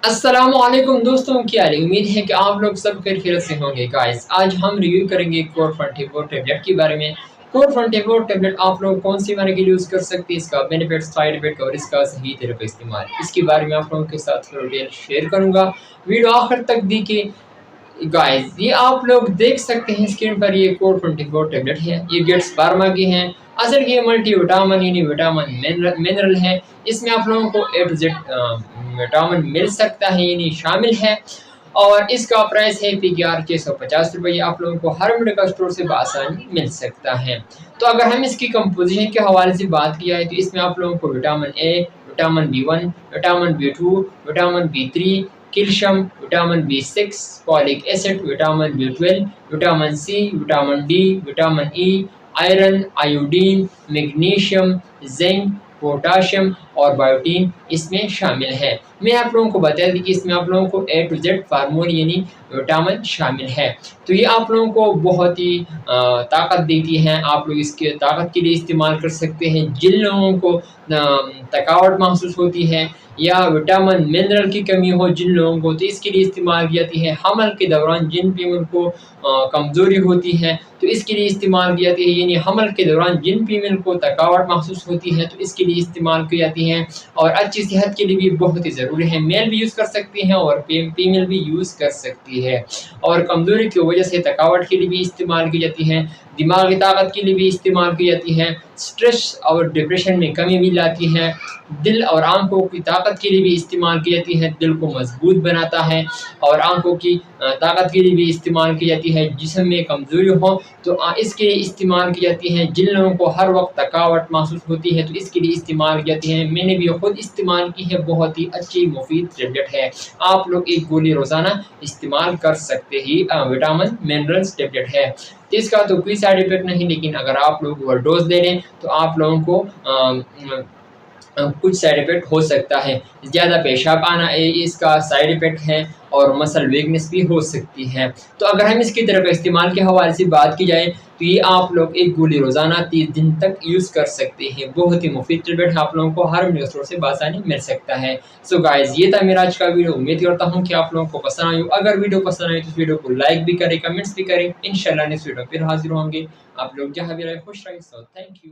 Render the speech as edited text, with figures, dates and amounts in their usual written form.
अस्सलामुअलैकुम दोस्तों, क्या हाल है? उम्मीद है कि आप लोग सब खैरियत से होंगे। गाइस, आज हम रिव्यू करेंगे कोर24 टैबलेट के बारे में। कोर24 टैबलेट आप लोग कौन सी बीमारी के लिए यूज़ कर सकते हैं, इसका बेनिफिट, साइड इफेक्ट और इसका सही तरीके इस्तेमाल, इसके बारे में आप लोगों के साथ डिटेल शेयर करूँगा। वीडियो आखिर तक देखिए। गाइस, ये आप लोग देख सकते हैं स्क्रीन पर, ये कोर24 टैबलेट है। ये गेट्स फार्मा की हैं। असल ये मल्टी विटामिन यानी विटामिन मिनरल है। इसमें आप लोगों को ए टू जेड विटामिन मिल सकता है यानी शामिल है। और इसका प्राइस है PKR 650 रुपये। आप लोगों को हर मेडिकल स्टोर से बआसानी मिल सकता है। तो अगर हम इसकी कंपोजिशन के हवाले से बात किया है तो इसमें आप लोगों को vitamin A, vitamin B1, vitamin B2, vitamin B3, calcium, vitamin B6, folic acid, vitamin B12, vitamin C, vitamin D, vitamin E, iron, iodine, magnesium, zinc, potassium और बायोटीन इसमें शामिल है। मैं आप लोगों को बता दी कि इसमें आप लोगों को ए टू जेड फार्मूल यानी विटामिन शामिल है। तो ये आप लोगों को बहुत ही ताकत देती है। आप लोग इसके ताकत के लिए इस्तेमाल कर सकते हैं। जिन लोगों को थकावट महसूस होती है या विटामिन मिनरल की कमी हो जिन लोगों को, तो इसके लिए इस्तेमाल की जाती है। हमल के दौरान जिन फीमेल को कमज़ोरी होती है तो इसके लिए इस्तेमाल की जाती है। यानी हमल के दौरान जिन फीमेल को थकावट महसूस होती है तो इसके लिए इस्तेमाल की जाती हैं। और अच्छी सेहत के लिए भी बहुत ही ज़रूरी है। मेल भी यूज़ कर सकती हैं और फीमेल भी यूज़ कर सकती है। और कमज़ोरी की वजह से थकावट के लिए भी इस्तेमाल की जाती है। दिमागी ताकत के लिए भी इस्तेमाल की जाती है। स्ट्रेस और डिप्रेशन में कमी भी लाती है। दिल और आंखों की ताकत के लिए भी इस्तेमाल की जाती है। दिल को मजबूत बनाता है। और आंखों की ताकत के लिए भी इस्तेमाल की जाती है। जिस्म में कमज़ोरी हो तो इसके लिए इस्तेमाल की जाती है। जिन लोगों को हर वक्त थकावट महसूस होती है तो इसके लिए इस्तेमाल की जाती है। मैंने भी खुद इस्तेमाल की है। बहुत ही अच्छी मुफीद टैबलेट है। आप लोग एक गोली रोज़ाना इस्तेमाल कर सकते ही विटामिन मिनरल्स टैबलेट है। तो इसका तो कोई साइड इफेक्ट नहीं, लेकिन अगर आप लोग ओवरडोज ले लें तो आप लोगों को कुछ साइड इफ़ेक्ट हो सकता है। ज़्यादा पेशाब आना इसका साइड इफ़ेक्ट है और मसल वीकनेस भी हो सकती है। तो अगर हम इसकी तरफ इस्तेमाल के हवाले से बात की जाए तो ये आप लोग एक गोली रोज़ाना 30 दिन तक यूज़ कर सकते हैं। बहुत ही मुफीद टैबलेट है। आप लोगों को हर मेडिकल स्टोर से बआसानी मिल सकता है। सो गाइस, ये था मेरा आज का वीडियो। उम्मीद करता हूँ कि आप लोगों को पसंद आई हो। अगर वीडियो पसंद आई तो इस वीडियो को लाइक भी करें, कमेंट्स भी करें। इंशाल्लाह नेक्स्ट वीडियो फिर हाजिर होंगे। आप लोग जहाँ भी रहे खुश रहें। So thank you.